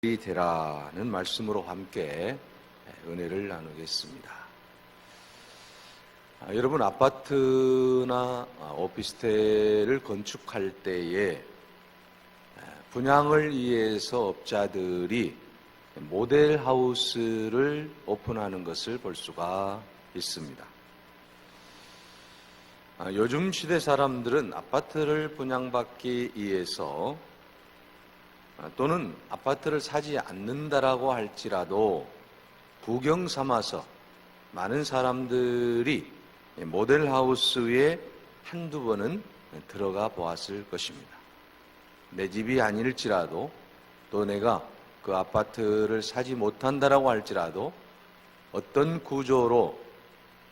되라는 말씀으로 함께 은혜를 나누겠습니다. 여러분, 아파트나 오피스텔을 건축할 때에 분양을 위해서 업자들이 모델하우스를 오픈하는 것을 볼 수가 있습니다. 요즘 시대 사람들은 아파트를 분양받기 위해서 또는 아파트를 사지 않는다라고 할지라도 구경 삼아서 많은 사람들이 모델하우스에 한두 번은 들어가 보았을 것입니다. 내 집이 아닐지라도 또 내가 그 아파트를 사지 못한다라고 할지라도 어떤 구조로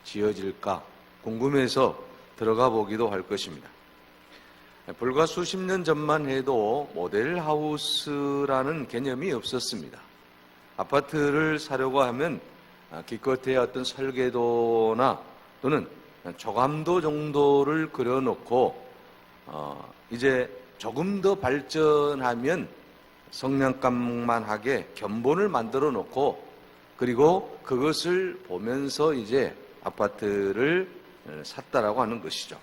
지어질까 궁금해서 들어가 보기도 할 것입니다. 불과 수십 년 전만 해도 모델하우스라는 개념이 없었습니다. 아파트를 사려고 하면 기껏해야 어떤 설계도나 또는 조감도 정도를 그려놓고 이제 조금 더 발전하면 성냥감만하게 견본을 만들어 놓고 그리고 그것을 보면서 이제 아파트를 샀다라고 하는 것이죠.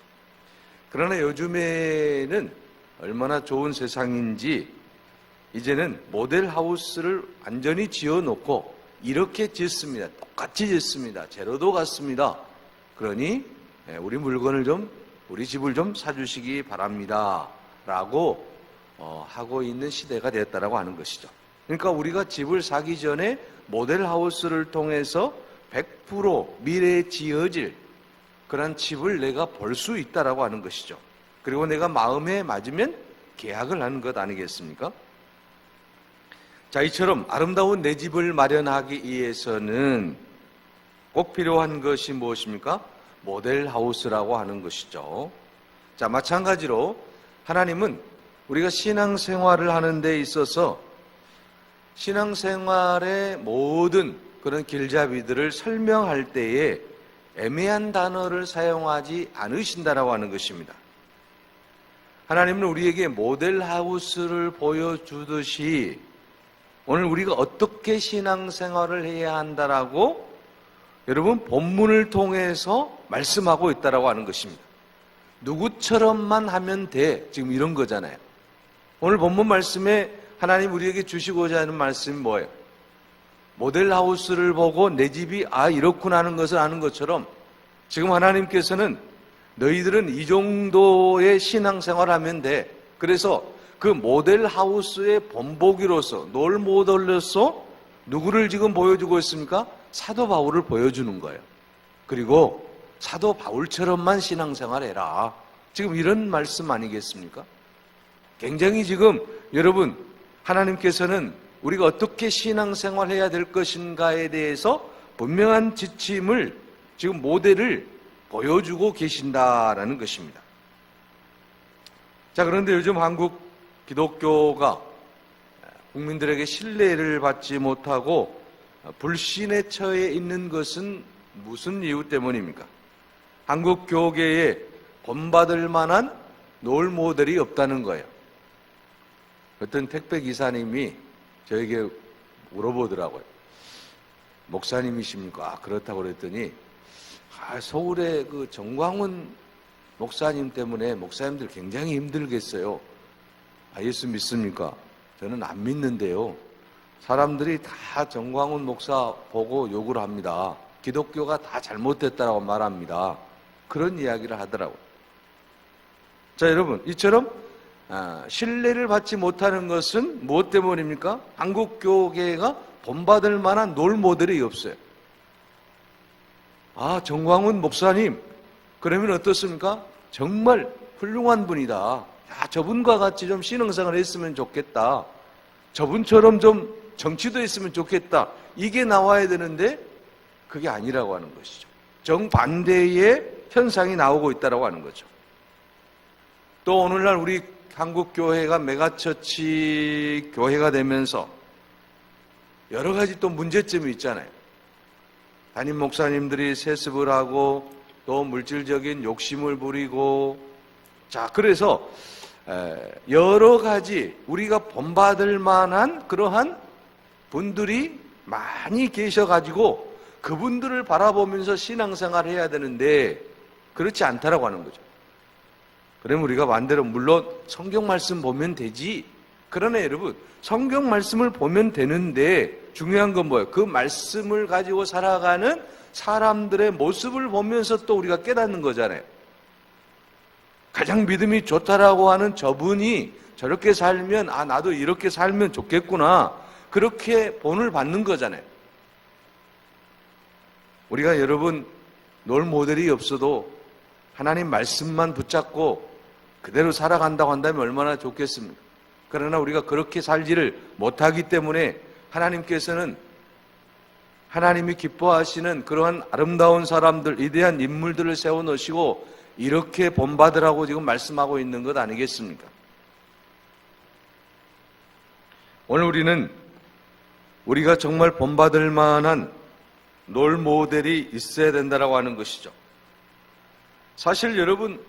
그러나 요즘에는 얼마나 좋은 세상인지 이제는 모델하우스를 완전히 지어놓고 이렇게 짓습니다. 똑같이 짓습니다. 재료도 같습니다. 그러니 우리 물건을 우리 집을 좀 사주시기 바랍니다. 라고 하고 있는 시대가 됐다라고 하는 것이죠. 그러니까 우리가 집을 사기 전에 모델하우스를 통해서 100% 미래에 지어질 그런 집을 내가 볼 수 있다라고 하는 것이죠. 그리고 내가 마음에 맞으면 계약을 하는 것 아니겠습니까? 자, 이처럼 아름다운 내 집을 마련하기 위해서는 꼭 필요한 것이 무엇입니까? 모델하우스라고 하는 것이죠. 자, 마찬가지로 하나님은 우리가 신앙생활을 하는 데 있어서 신앙생활의 모든 그런 길잡이들을 설명할 때에 애매한 단어를 사용하지 않으신다라고 하는 것입니다. 하나님은 우리에게 모델하우스를 보여주듯이 오늘 우리가 어떻게 신앙생활을 해야 한다라고 여러분 본문을 통해서 말씀하고 있다라고 하는 것입니다. 누구처럼만 하면 돼. 지금 이런 거잖아요. 오늘 본문 말씀에 하나님 우리에게 주시고자 하는 말씀이 뭐예요? 모델하우스를 보고 내 집이 이렇구나 하는 것을 아는 것처럼 지금 하나님께서는 너희들은 이 정도의 신앙생활을 하면 돼. 그래서 그 모델하우스의 본보기로서 롤모델로서 누구를 지금 보여주고 있습니까? 사도 바울을 보여주는 거예요. 그리고 사도 바울처럼만 신앙생활해라. 지금 이런 말씀 아니겠습니까? 굉장히 지금 여러분 하나님께서는 우리가 어떻게 신앙생활해야 될 것인가에 대해서 분명한 지침을 지금 모델을 보여주고 계신다라는 것입니다. 자, 그런데 요즘 한국 기독교가 국민들에게 신뢰를 받지 못하고 불신에 처해 있는 것은 무슨 이유 때문입니까? 한국 교계에 본받을 만한 롤모델이 없다는 거예요. 어떤 택배 기사님이 저에게 물어보더라고요. 목사님이십니까? 그렇다고 그랬더니 서울의 그 정광훈 목사님 때문에 목사님들 굉장히 힘들겠어요. 예수 믿습니까? 저는 안 믿는데요. 사람들이 다 정광훈 목사 보고 욕을 합니다. 기독교가 다 잘못됐다고 말합니다. 그런 이야기를 하더라고요. 자, 여러분, 이처럼 신뢰를 받지 못하는 것은 무엇 때문입니까? 한국 교계가 본받을 만한 롤모델이 없어요. 정광훈 목사님, 그러면 어떻습니까? 정말 훌륭한 분이다. 저분과 같이 좀 신앙생활을 했으면 좋겠다. 저분처럼 좀 정치도 했으면 좋겠다. 이게 나와야 되는데 그게 아니라고 하는 것이죠. 정반대의 현상이 나오고 있다고 하는 거죠. 또 오늘날 우리 한국 교회가 메가처치 교회가 되면서 여러 가지 또 문제점이 있잖아요. 담임 목사님들이 세습을 하고 또 물질적인 욕심을 부리고 자, 그래서 여러 가지 우리가 본받을 만한 그러한 분들이 많이 계셔가지고 그분들을 바라보면서 신앙생활을 해야 되는데 그렇지 않다라고 하는 거죠. 그러면 우리가 반대로 물론 성경 말씀 보면 되지. 그러나 여러분, 성경 말씀을 보면 되는데 중요한 건 뭐예요? 그 말씀을 가지고 살아가는 사람들의 모습을 보면서 또 우리가 깨닫는 거잖아요. 가장 믿음이 좋다라고 하는 저분이 저렇게 살면 나도 이렇게 살면 좋겠구나. 그렇게 본을 받는 거잖아요. 우리가 여러분 롤 모델이 없어도 하나님 말씀만 붙잡고 그대로 살아간다고 한다면 얼마나 좋겠습니까? 그러나 우리가 그렇게 살지를 못하기 때문에 하나님께서는 하나님이 기뻐하시는 그러한 아름다운 사람들, 위대한 인물들을 세워놓으시고 이렇게 본받으라고 지금 말씀하고 있는 것 아니겠습니까? 오늘 우리가 정말 본받을 만한 롤 모델이 있어야 된다라고 하는 것이죠. 사실 여러분,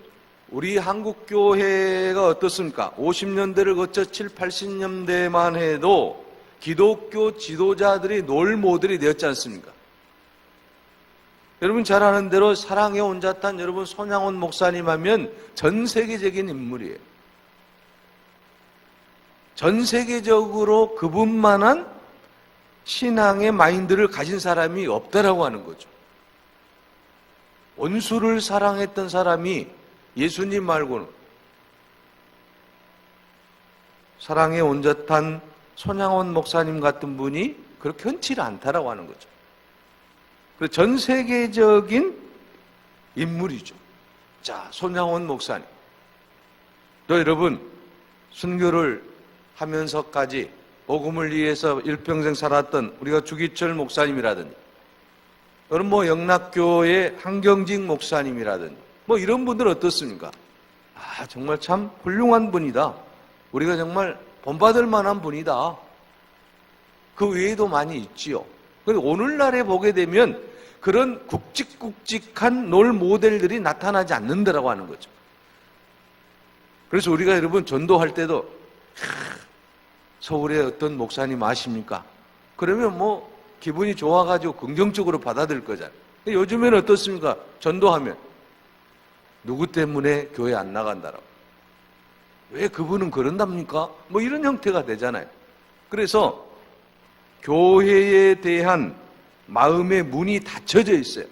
우리 한국교회가 어떻습니까? 50년대를 거쳐 7, 80년대만 해도 기독교 지도자들이 롤 모델이 되었지 않습니까? 여러분 잘 아는 대로 사랑의 온자탄 여러분 손양원 목사님 하면 전 세계적인 인물이에요. 전 세계적으로 그분만한 신앙의 마인드를 가진 사람이 없다라고 하는 거죠. 원수를 사랑했던 사람이 예수님 말고는 사랑의 온전한 손양원 목사님 같은 분이 그렇게 흔치 않다라고 하는 거죠. 전 세계적인 인물이죠. 자, 손양원 목사님. 또 여러분, 순교를 하면서까지 복음을 위해서 일평생 살았던 우리가 주기철 목사님이라든지, 여러분 영락교의 한경직 목사님이라든지, 이런 분들 어떻습니까? 정말 참 훌륭한 분이다. 우리가 정말 본받을 만한 분이다. 그 외에도 많이 있지요. 그런데 오늘날에 보게 되면 그런 굵직굵직한 롤 모델들이 나타나지 않는다라고 하는 거죠. 그래서 우리가 여러분 전도할 때도 서울에 어떤 목사님 아십니까? 그러면 기분이 좋아가지고 긍정적으로 받아들일 거잖아요. 요즘에는 어떻습니까? 전도하면 누구 때문에 교회 안 나간다라고. 왜 그분은 그런답니까? 이런 형태가 되잖아요. 그래서 교회에 대한 마음의 문이 닫혀져 있어요.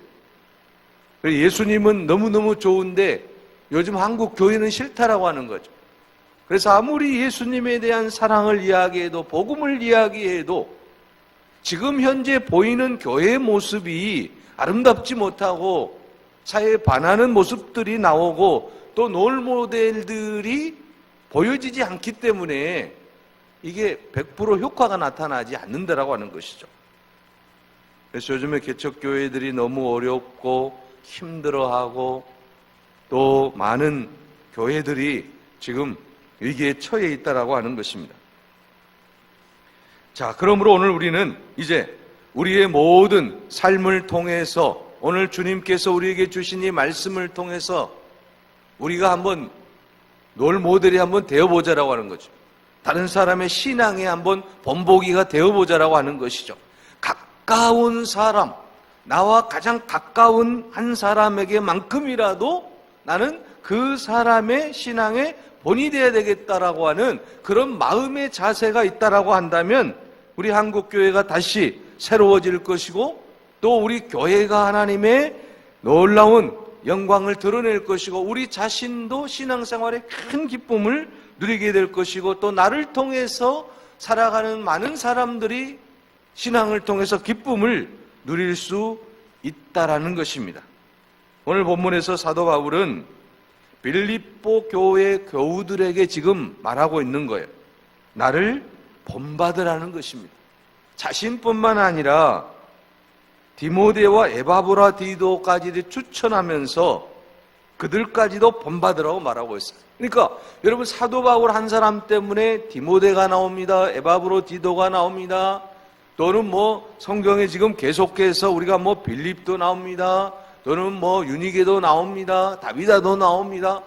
예수님은 너무너무 좋은데 요즘 한국 교회는 싫다라고 하는 거죠. 그래서 아무리 예수님에 대한 사랑을 이야기해도 복음을 이야기해도 지금 현재 보이는 교회의 모습이 아름답지 못하고 사회에 반하는 모습들이 나오고 또 롤 모델들이 보여지지 않기 때문에 이게 100% 효과가 나타나지 않는다라고 하는 것이죠. 그래서 요즘에 개척교회들이 너무 어렵고 힘들어하고 또 많은 교회들이 지금 위기에 처해 있다라고 하는 것입니다. 자, 그러므로 오늘 우리는 이제 우리의 모든 삶을 통해서 오늘 주님께서 우리에게 주신 이 말씀을 통해서 우리가 한번 롤 모델이 한번 되어보자라고 하는 거죠. 다른 사람의 신앙에 한번 본보기가 되어보자라고 하는 것이죠. 가까운 사람, 나와 가장 가까운 한 사람에게만큼이라도 나는 그 사람의 신앙에 본이 되어야 되겠다라고 하는 그런 마음의 자세가 있다라고 한다면 우리 한국교회가 다시 새로워질 것이고 또 우리 교회가 하나님의 놀라운 영광을 드러낼 것이고 우리 자신도 신앙생활에 큰 기쁨을 누리게 될 것이고 또 나를 통해서 살아가는 많은 사람들이 신앙을 통해서 기쁨을 누릴 수 있다라는 것입니다. 오늘 본문에서 사도 바울은 빌립보 교회 교우들에게 지금 말하고 있는 거예요. 나를 본받으라는 것입니다. 자신뿐만 아니라 디모데와 에바브라디도까지 추천하면서 그들까지도 본받으라고 말하고 있어요. 그러니까 여러분 사도 바울 한 사람 때문에 디모데가 나옵니다. 에바브라디도가 나옵니다. 또는 성경에 지금 계속해서 우리가 빌립도 나옵니다. 또는 유니게도 나옵니다. 다비다도 나옵니다.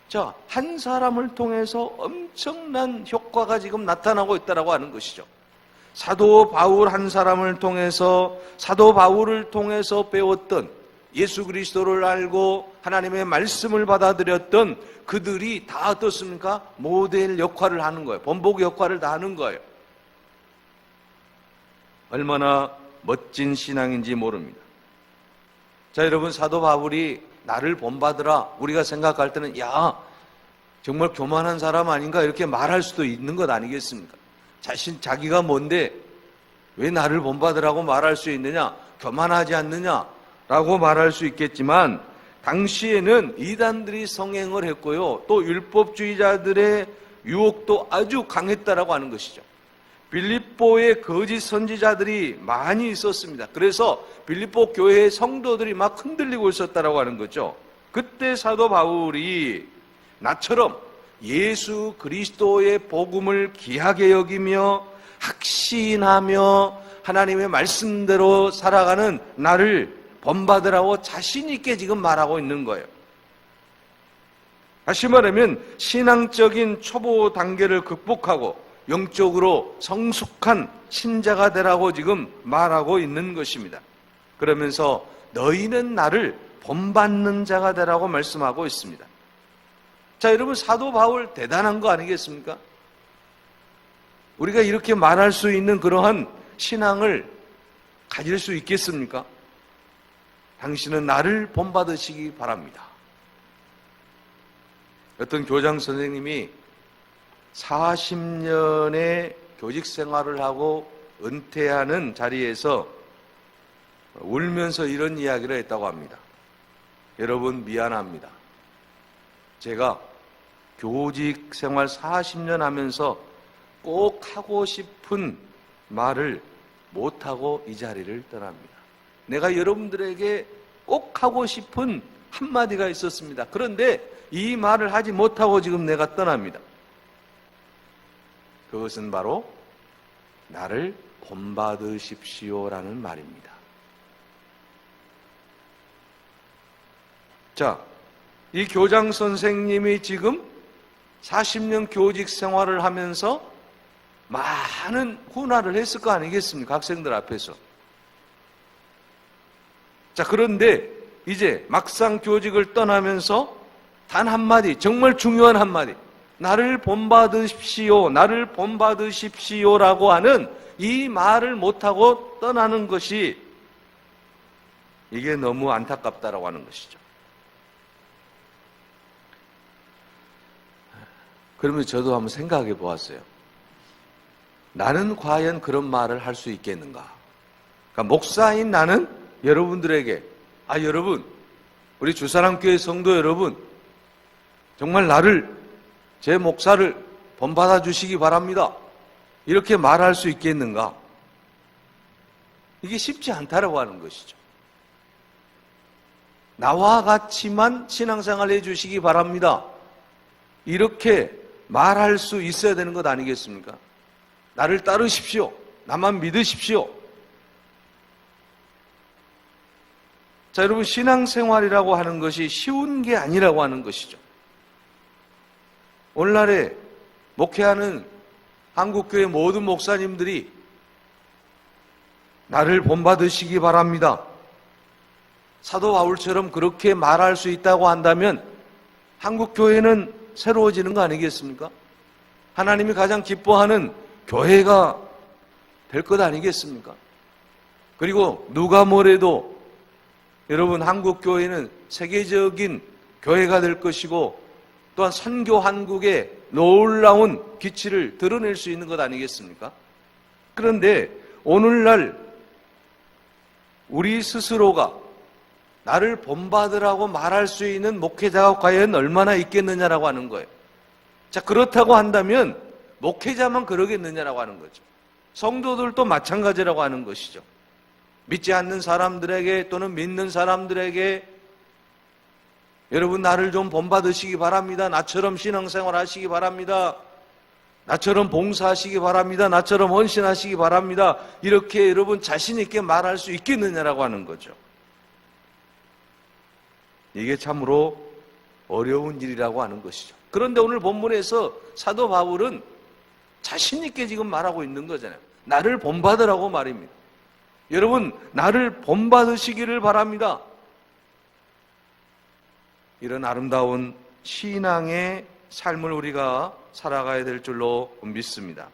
자, 한 사람을 통해서 엄청난 효과가 지금 나타나고 있다라고 하는 것이죠. 사도 바울 한 사람을 통해서, 사도 바울을 통해서 배웠던, 예수 그리스도를 알고 하나님의 말씀을 받아들였던 그들이 다 어떻습니까? 모델 역할을 하는 거예요. 본보기 역할을 다 하는 거예요. 얼마나 멋진 신앙인지 모릅니다. 자, 여러분, 사도 바울이 나를 본받으라, 우리가 생각할 때는 야, 정말 교만한 사람 아닌가 이렇게 말할 수도 있는 것 아니겠습니까? 자기가 뭔데 왜 나를 본받으라고 말할 수 있느냐? 교만하지 않느냐라고 말할 수 있겠지만, 당시에는 이단들이 성행을 했고요, 또 율법주의자들의 유혹도 아주 강했다라고 하는 것이죠. 빌립보에 거짓 선지자들이 많이 있었습니다. 그래서 빌립보 교회의 성도들이 막 흔들리고 있었다라고 하는 거죠. 그때 사도 바울이 나처럼 예수 그리스도의 복음을 귀하게 여기며 확신하며 하나님의 말씀대로 살아가는 나를 본받으라고 자신 있게 지금 말하고 있는 거예요. 다시 말하면 신앙적인 초보 단계를 극복하고 영적으로 성숙한 신자가 되라고 지금 말하고 있는 것입니다. 그러면서 너희는 나를 본받는 자가 되라고 말씀하고 있습니다. 자, 여러분, 사도 바울 대단한 거 아니겠습니까? 우리가 이렇게 말할 수 있는 그러한 신앙을 가질 수 있겠습니까? 당신은 나를 본받으시기 바랍니다. 어떤 교장 선생님이 40년의 교직 생활을 하고 은퇴하는 자리에서 울면서 이런 이야기를 했다고 합니다. 여러분, 미안합니다. 제가 교직 생활 40년 하면서 꼭 하고 싶은 말을 못하고 이 자리를 떠납니다. 내가 여러분들에게 꼭 하고 싶은 한마디가 있었습니다. 그런데 이 말을 하지 못하고 지금 내가 떠납니다. 그것은 바로 나를 본받으십시오라는 말입니다. 자, 이 교장 선생님이 지금 40년 교직 생활을 하면서 많은 훈화를 했을 거 아니겠습니까? 학생들 앞에서. 자, 그런데 이제 막상 교직을 떠나면서 단 한마디, 정말 중요한 한마디, 나를 본받으십시오, 나를 본받으십시오라고 하는 이 말을 못하고 떠나는 것이, 이게 너무 안타깝다라고 하는 것이죠. 그러면 저도 한번 생각해 보았어요. 나는 과연 그런 말을 할 수 있겠는가? 그러니까 목사인 나는 여러분들에게, 여러분, 우리 주사랑교회 성도 여러분, 정말 나를, 제 목사를 본받아 주시기 바랍니다, 이렇게 말할 수 있겠는가? 이게 쉽지 않다라고 하는 것이죠. 나와 같이만 신앙생활 해주시기 바랍니다, 이렇게 말할 수 있어야 되는 것 아니겠습니까? 나를 따르십시오, 나만 믿으십시오. 자, 여러분, 신앙생활이라고 하는 것이 쉬운 게 아니라고 하는 것이죠. 오늘날에 목회하는 한국교회 모든 목사님들이 나를 본받으시기 바랍니다, 사도 바울처럼 그렇게 말할 수 있다고 한다면 한국교회는 새로워지는 거 아니겠습니까? 하나님이 가장 기뻐하는 교회가 될 것 아니겠습니까? 그리고 누가 뭐래도 여러분, 한국교회는 세계적인 교회가 될 것이고, 또한 선교 한국의 놀라운 기치를 드러낼 수 있는 것 아니겠습니까? 그런데 오늘날 우리 스스로가 나를 본받으라고 말할 수 있는 목회자가 과연 얼마나 있겠느냐라고 하는 거예요. 자, 그렇다고 한다면 목회자만 그러겠느냐라고 하는 거죠. 성도들도 마찬가지라고 하는 것이죠. 믿지 않는 사람들에게 또는 믿는 사람들에게 여러분, 나를 좀 본받으시기 바랍니다, 나처럼 신앙생활 하시기 바랍니다, 나처럼 봉사하시기 바랍니다, 나처럼 헌신하시기 바랍니다, 이렇게 여러분 자신 있게 말할 수 있겠느냐라고 하는 거죠. 이게 참으로 어려운 일이라고 하는 것이죠. 그런데 오늘 본문에서 사도 바울은 자신 있게 지금 말하고 있는 거잖아요. 나를 본받으라고 말입니다. 여러분, 나를 본받으시기를 바랍니다. 이런 아름다운 신앙의 삶을 우리가 살아가야 될 줄로 믿습니다.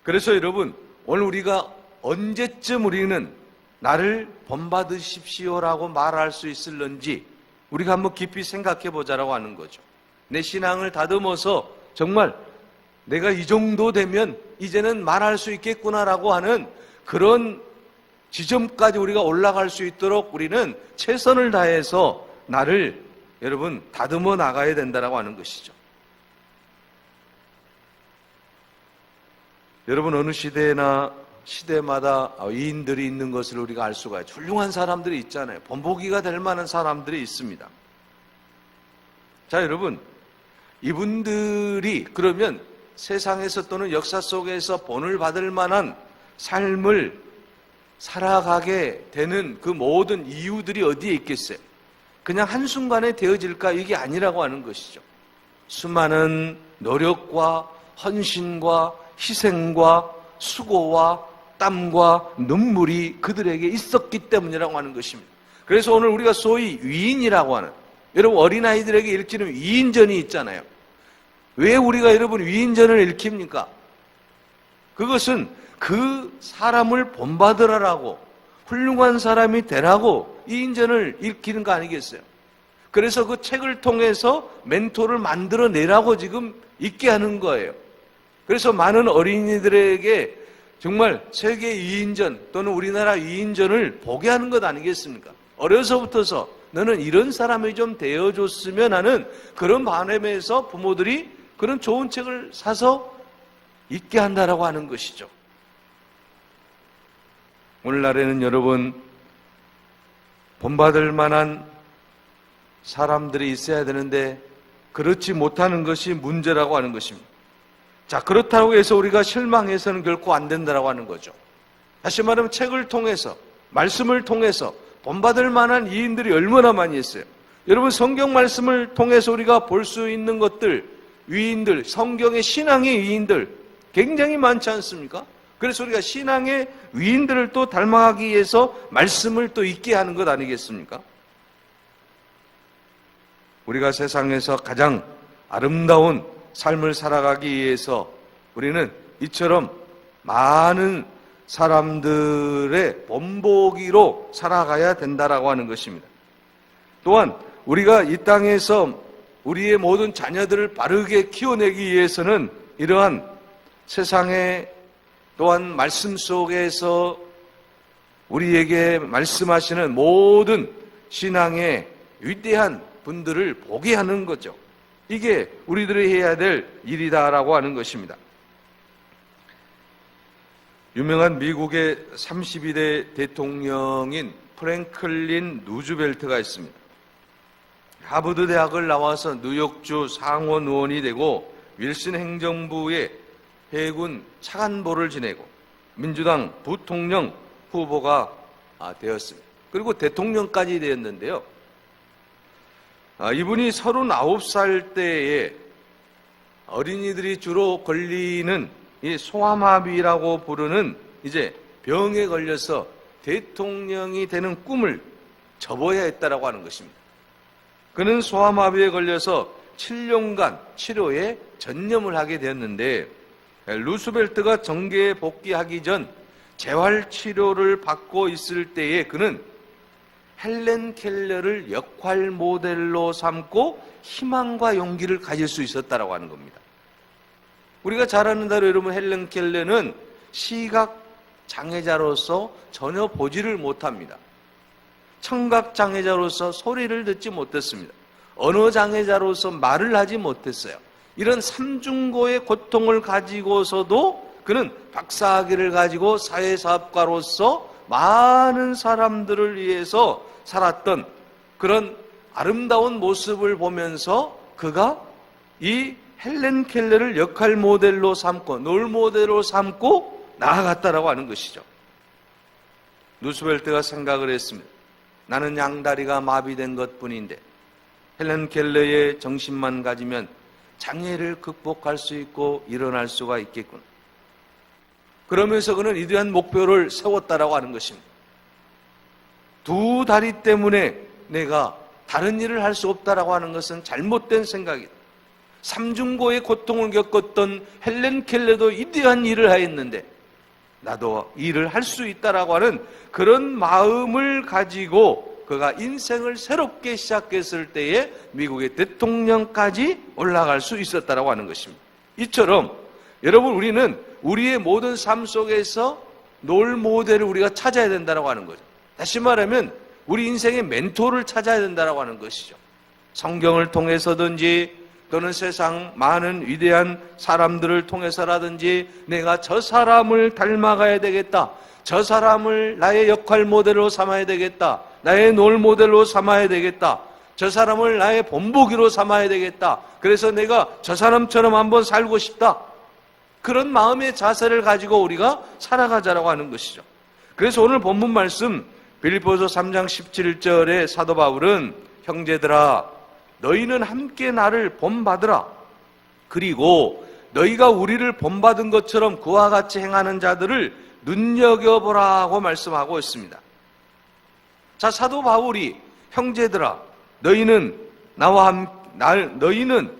그래서 여러분, 오늘 우리가 언제쯤 우리는 나를 본받으십시오라고 말할 수 있을런지 우리가 한번 깊이 생각해 보자라고 하는 거죠. 내 신앙을 다듬어서 정말 내가 이 정도 되면 이제는 말할 수 있겠구나라고 하는 그런 지점까지 우리가 올라갈 수 있도록 우리는 최선을 다해서 나를 여러분 다듬어 나가야 된다라고 하는 것이죠. 여러분, 어느 시대마다 위인들이 있는 것을 우리가 알 수가 있죠. 훌륭한 사람들이 있잖아요. 본보기가 될 만한 사람들이 있습니다. 자, 여러분, 이분들이 그러면 세상에서 또는 역사 속에서 본을 받을 만한 삶을 살아가게 되는 그 모든 이유들이 어디에 있겠어요? 그냥 한순간에 되어질까? 이게 아니라고 하는 것이죠. 수많은 노력과 헌신과 희생과 수고와 땀과 눈물이 그들에게 있었기 때문이라고 하는 것입니다. 그래서 오늘 우리가 소위 위인이라고 하는, 여러분 어린아이들에게 일으키는 위인전이 있잖아요. 왜 우리가 여러분 위인전을 일으킵니까? 그것은 그 사람을 본받으라고, 훌륭한 사람이 되라고 위인전을 일으키는 거 아니겠어요? 그래서 그 책을 통해서 멘토를 만들어내라고 지금 있게 하는 거예요. 그래서 많은 어린이들에게 정말 세계 위인전 또는 우리나라 위인전을 보게 하는 것 아니겠습니까? 어려서부터서 너는 이런 사람이 좀 되어줬으면 하는 그런 바람에서 부모들이 그런 좋은 책을 사서 읽게 한다라고 하는 것이죠. 오늘날에는 여러분, 본받을 만한 사람들이 있어야 되는데 그렇지 못하는 것이 문제라고 하는 것입니다. 자, 그렇다고 해서 우리가 실망해서는 결코 안 된다라고 하는 거죠. 다시 말하면 책을 통해서, 말씀을 통해서 본받을 만한 이인들이 얼마나 많이 있어요. 여러분, 성경 말씀을 통해서 우리가 볼 수 있는 것들, 위인들, 성경의 신앙의 위인들 굉장히 많지 않습니까? 그래서 우리가 신앙의 위인들을 또 닮아가기 위해서 말씀을 또 읽게 하는 것 아니겠습니까? 우리가 세상에서 가장 아름다운 삶을 살아가기 위해서 우리는 이처럼 많은 사람들의 본보기로 살아가야 된다라고 하는 것입니다. 또한 우리가 이 땅에서 우리의 모든 자녀들을 바르게 키워내기 위해서는 이러한 세상에 또한 말씀 속에서 우리에게 말씀하시는 모든 신앙의 위대한 분들을 보게 하는 거죠. 이게 우리들이 해야 될 일이다라고 하는 것입니다. 유명한 미국의 32대 대통령인 프랭클린 루즈벨트가 있습니다. 하버드 대학을 나와서 뉴욕주 상원 의원이 되고 윌슨 행정부의 해군 차관보를 지내고 민주당 부통령 후보가 되었습니다. 그리고 대통령까지 되었는데요. 이분이 39살 때에 어린이들이 주로 걸리는 이 소아마비라고 부르는 이제 병에 걸려서 대통령이 되는 꿈을 접어야 했다라고 하는 것입니다. 그는 소아마비에 걸려서 7년간 치료에 전념을 하게 되었는데 루스벨트가 정계에 복귀하기 전 재활치료를 받고 있을 때에 그는 헬렌 켈러를 역할 모델로 삼고 희망과 용기를 가질 수 있었다라고 하는 겁니다. 우리가 잘 아는 대로 여러분, 헬렌 켈러는 시각 장애자로서 전혀 보지를 못합니다. 청각 장애자로서 소리를 듣지 못했습니다. 언어 장애자로서 말을 하지 못했어요. 이런 삼중고의 고통을 가지고서도 그는 박사학위를 가지고 사회사업가로서 많은 사람들을 위해서 살았던 그런 아름다운 모습을 보면서 그가 이 헬렌 켈러를 역할 모델로 삼고 롤 모델로 삼고 나아갔다라고 하는 것이죠. 루스벨트가 생각을 했습니다. 나는 양다리가 마비된 것뿐인데 헬렌 켈러의 정신만 가지면 장애를 극복할 수 있고 일어날 수가 있겠구나. 그러면서 그는 위대한 목표를 세웠다라고 하는 것입니다. 두 다리 때문에 내가 다른 일을 할 수 없다라고 하는 것은 잘못된 생각이다. 삼중고의 고통을 겪었던 헬렌 켈러도 위대한 일을 하였는데 나도 일을 할 수 있다라고 하는 그런 마음을 가지고 그가 인생을 새롭게 시작했을 때에 미국의 대통령까지 올라갈 수 있었다라고 하는 것입니다. 이처럼 여러분, 우리는 우리의 모든 삶 속에서 롤 모델을 우리가 찾아야 된다라고 하는 거죠. 다시 말하면 우리 인생의 멘토를 찾아야 된다라고 하는 것이죠. 성경을 통해서든지 또는 세상 많은 위대한 사람들을 통해서라든지 내가 저 사람을 닮아가야 되겠다, 저 사람을 나의 역할 모델로 삼아야 되겠다, 나의 롤 모델로 삼아야 되겠다, 저 사람을 나의 본보기로 삼아야 되겠다, 그래서 내가 저 사람처럼 한번 살고 싶다, 그런 마음의 자세를 가지고 우리가 살아가자라고 하는 것이죠. 그래서 오늘 본문 말씀 빌립보서 3장 17절에 사도 바울은 형제들아 너희는 함께 나를 본받으라. 그리고 너희가 우리를 본받은 것처럼 그와 같이 행하는 자들을 눈여겨보라고 말씀하고 있습니다. 자, 사도 바울이 형제들아 너희는 너희는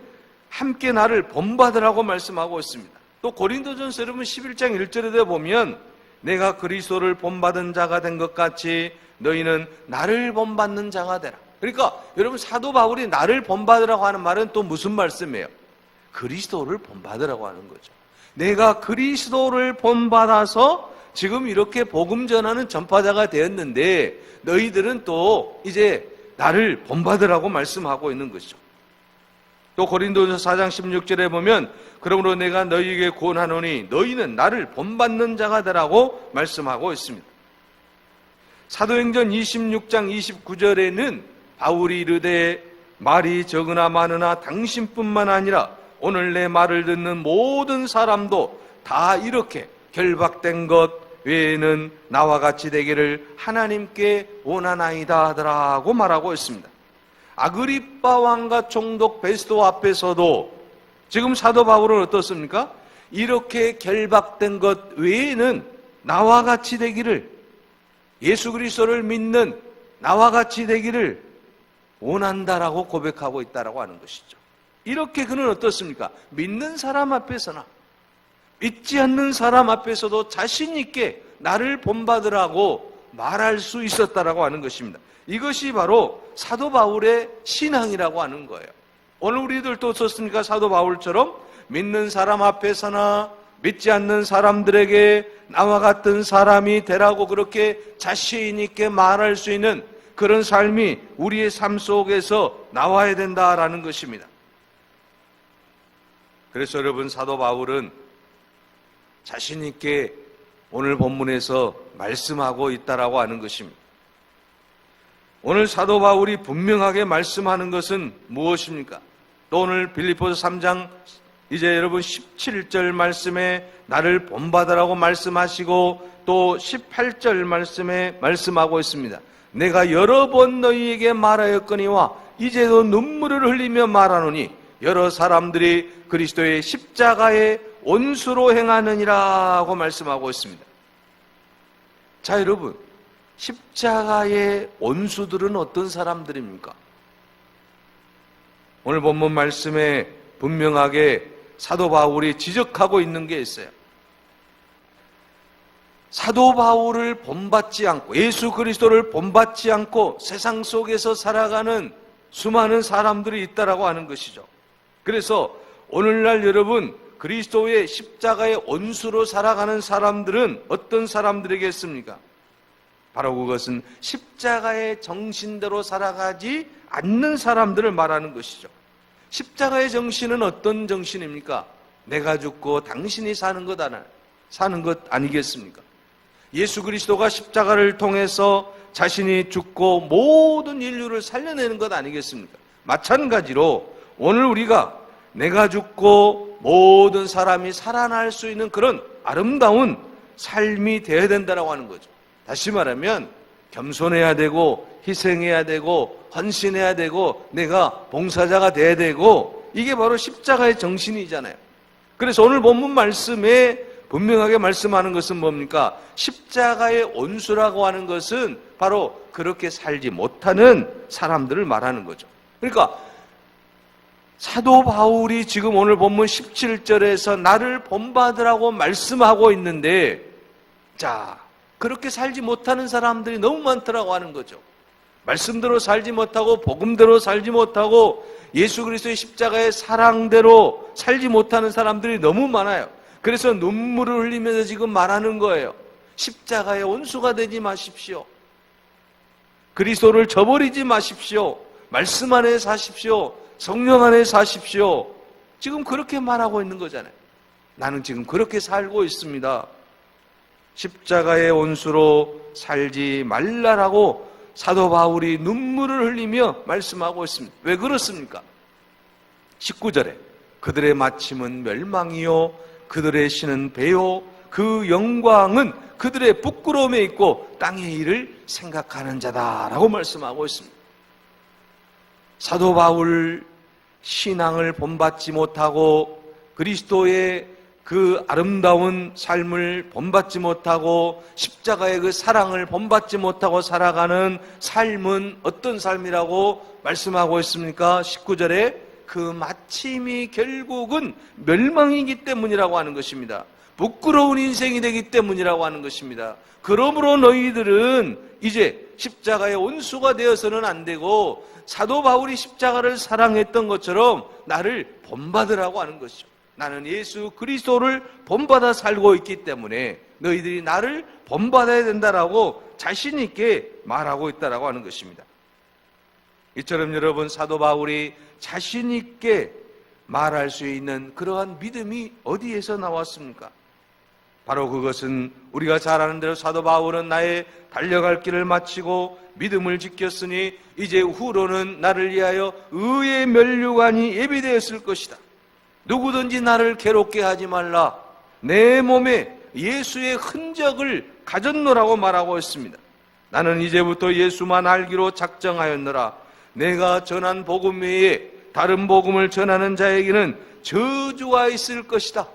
함께 나를 본받으라고 말씀하고 있습니다. 또 고린도전서 여러분 11장 1절에 보면 내가 그리스도를 본받은 자가 된 것 같이 너희는 나를 본받는 자가 되라. 그러니까 여러분, 사도 바울이 나를 본받으라고 하는 말은 또 무슨 말씀이에요? 그리스도를 본받으라고 하는 거죠. 내가 그리스도를 본받아서 지금 이렇게 복음 전하는 전파자가 되었는데 너희들은 또 이제 나를 본받으라고 말씀하고 있는 것이죠. 또 고린도전서 4장 16절에 보면 그러므로 내가 너희에게 권하노니 너희는 나를 본받는 자가 되라고 말씀하고 있습니다. 사도행전 26장 29절에는 바울이 이르되 말이 적으나 많으나 당신뿐만 아니라 오늘 내 말을 듣는 모든 사람도 다 이렇게 결박된 것 외에는 나와 같이 되기를 하나님께 원하나이다 하더라고 말하고 있습니다. 아그리빠 왕과 총독 베스도 앞에서도 지금 사도 바울은 어떻습니까? 이렇게 결박된 것 외에는 나와 같이 되기를, 예수 그리스도를 믿는 나와 같이 되기를 원한다라고 고백하고 있다라고 하는 것이죠. 이렇게 그는 어떻습니까? 믿는 사람 앞에서나 믿지 않는 사람 앞에서도 자신 있게 나를 본받으라고 말할 수 있었다라고 하는 것입니다. 이것이 바로 사도 바울의 신앙이라고 하는 거예요. 오늘 우리들도 어떻습니까? 사도 바울처럼 믿는 사람 앞에서나 믿지 않는 사람들에게 나와 같은 사람이 되라고 그렇게 자신 있게 말할 수 있는 그런 삶이 우리의 삶 속에서 나와야 된다라는 것입니다. 그래서 여러분, 사도 바울은 자신 있게 오늘 본문에서 말씀하고 있다라고 하는 것입니다. 오늘 사도 바울이 분명하게 말씀하는 것은 무엇입니까? 또 오늘 빌립보서 3장 이제 여러분 17절 말씀에 나를 본받으라고 말씀하시고 또 18절 말씀에 말씀하고 있습니다. 내가 여러 번 너희에게 말하였거니와 이제도 눈물을 흘리며 말하노니 여러 사람들이 그리스도의 십자가의 원수로 행하느니라고 말씀하고 있습니다. 자, 여러분, 십자가의 원수들은 어떤 사람들입니까? 오늘 본문 말씀에 분명하게 사도 바울이 지적하고 있는 게 있어요. 사도 바울을 본받지 않고 예수 그리스도를 본받지 않고 세상 속에서 살아가는 수많은 사람들이 있다라고 하는 것이죠. 그래서 오늘날 여러분, 그리스도의 십자가의 원수로 살아가는 사람들은 어떤 사람들이겠습니까? 바로 그것은 십자가의 정신대로 살아가지 않는 사람들을 말하는 것이죠. 십자가의 정신은 어떤 정신입니까? 내가 죽고 당신이 사는 것 아니겠습니까? 예수 그리스도가 십자가를 통해서 자신이 죽고 모든 인류를 살려내는 것 아니겠습니까? 마찬가지로 오늘 우리가 내가 죽고 모든 사람이 살아날 수 있는 그런 아름다운 삶이 되어야 된다고 하는 거죠. 다시 말하면 겸손해야 되고 희생해야 되고 헌신해야 되고 내가 봉사자가 돼야 되고 이게 바로 십자가의 정신이잖아요. 그래서 오늘 본문 말씀에 분명하게 말씀하는 것은 뭡니까? 십자가의 온수라고 하는 것은 바로 그렇게 살지 못하는 사람들을 말하는 거죠. 그러니까 사도 바울이 지금 오늘 본문 17절에서 나를 본받으라고 말씀하고 있는데, 자, 그렇게 살지 못하는 사람들이 너무 많더라고 하는 거죠. 말씀대로 살지 못하고 복음대로 살지 못하고 예수 그리스도의 십자가의 사랑대로 살지 못하는 사람들이 너무 많아요. 그래서 눈물을 흘리면서 지금 말하는 거예요. 십자가의 온수가 되지 마십시오. 그리스도를 저버리지 마십시오. 말씀 안에 사십시오. 성령 안에 사십시오. 지금 그렇게 말하고 있는 거잖아요. 나는 지금 그렇게 살고 있습니다. 십자가의 온수로 살지 말라라고 사도 바울이 눈물을 흘리며 말씀하고 있습니다. 왜 그렇습니까? 19절에 그들의 마침은 멸망이요 그들의 신은 배요 그 영광은 그들의 부끄러움에 있고 땅의 일을 생각하는 자다라고 말씀하고 있습니다. 사도 바울 신앙을 본받지 못하고 그리스도의 그 아름다운 삶을 본받지 못하고 십자가의 그 사랑을 본받지 못하고 살아가는 삶은 어떤 삶이라고 말씀하고 있습니까? 19절에 그 마침이 결국은 멸망이기 때문이라고 하는 것입니다. 부끄러운 인생이 되기 때문이라고 하는 것입니다. 그러므로 너희들은 이제 십자가의 온수가 되어서는 안 되고 사도 바울이 십자가를 사랑했던 것처럼 나를 본받으라고 하는 것이죠. 나는 예수 그리스도를 본받아 살고 있기 때문에 너희들이 나를 본받아야 된다라고 자신 있게 말하고 있다라고 하는 것입니다. 이처럼 여러분 사도 바울이 자신 있게 말할 수 있는 그러한 믿음이 어디에서 나왔습니까? 바로 그것은 우리가 잘 아는 대로 사도 바울은 나의 달려갈 길을 마치고 믿음을 지켰으니 이제 후로는 나를 위하여 의의 면류관이 예비되었을 것이다. 누구든지 나를 괴롭게 하지 말라. 내 몸에 예수의 흔적을 가졌노라고 말하고 있습니다. 나는 이제부터 예수만 알기로 작정하였노라. 내가 전한 복음 외에 다른 복음을 전하는 자에게는 저주가 있을 것이다.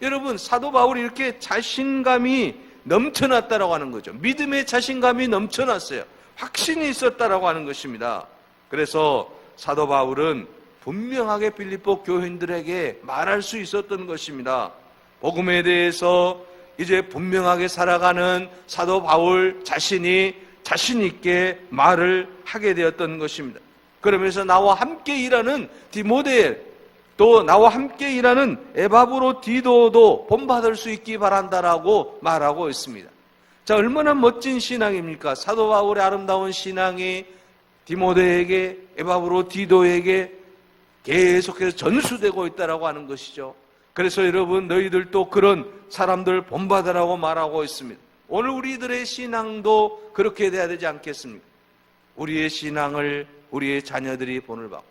여러분 사도 바울이 이렇게 자신감이 넘쳐났다라고 하는 거죠. 믿음의 자신감이 넘쳐났어요. 확신이 있었다라고 하는 것입니다. 그래서 사도 바울은 분명하게 필립보 교인들에게 말할 수 있었던 것입니다. 복음에 대해서 이제 분명하게 살아가는 사도 바울 자신이 자신 있게 말을 하게 되었던 것입니다. 그러면서 나와 함께 일하는 디모데 또 나와 함께 일하는 에바브로디도도 본받을 수 있기 바란다라고 말하고 있습니다. 자, 얼마나 멋진 신앙입니까? 사도 바울의 아름다운 신앙이 디모데에게 에바브로디도에게 계속해서 전수되고 있다라고 하는 것이죠. 그래서 여러분 너희들도 그런 사람들 본받으라고 말하고 있습니다. 오늘 우리들의 신앙도 그렇게 돼야 되지 않겠습니까? 우리의 신앙을 우리의 자녀들이 본을 받고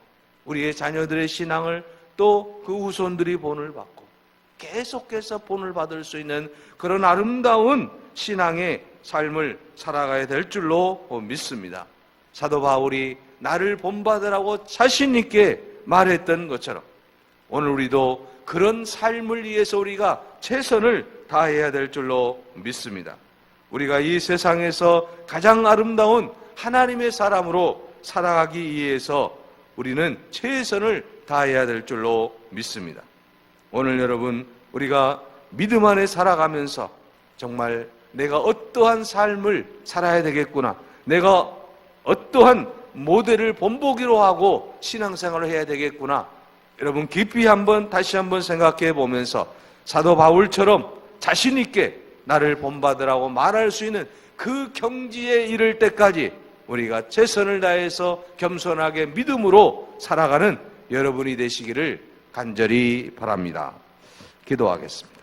우리의 자녀들의 신앙을 또 그 후손들이 본을 받고 계속해서 본을 받을 수 있는 그런 아름다운 신앙의 삶을 살아가야 될 줄로 믿습니다. 사도 바울이 나를 본받으라고 자신 있게 말했던 것처럼 오늘 우리도 그런 삶을 위해서 우리가 최선을 다해야 될 줄로 믿습니다. 우리가 이 세상에서 가장 아름다운 하나님의 사람으로 살아가기 위해서 우리는 최선을 다해야 될 줄로 믿습니다. 오늘 여러분 우리가 믿음 안에 살아가면서 정말 내가 어떠한 삶을 살아야 되겠구나, 내가 어떠한 모델을 본보기로 하고 신앙생활을 해야 되겠구나, 여러분 깊이 다시 한번 생각해 보면서 사도 바울처럼 자신 있게 나를 본받으라고 말할 수 있는 그 경지에 이를 때까지 우리가 최선을 다해서 겸손하게 믿음으로 살아가는 여러분이 되시기를 간절히 바랍니다. 기도하겠습니다.